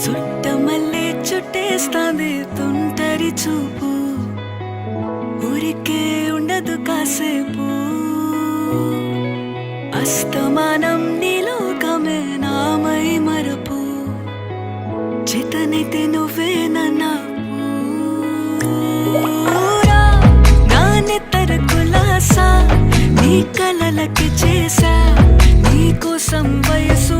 చుట్టమల్లే చుట్టేస్తాంది తుంటరి చూపు ఊరికే ఉండదు కాసేపు అస్తమానం నీలోకమే నామై మరపు చేతనైతే నువ్వే నన్నా నానెత్తర కులాసా నీ కలలకి చేసా నీ కోసం వయసు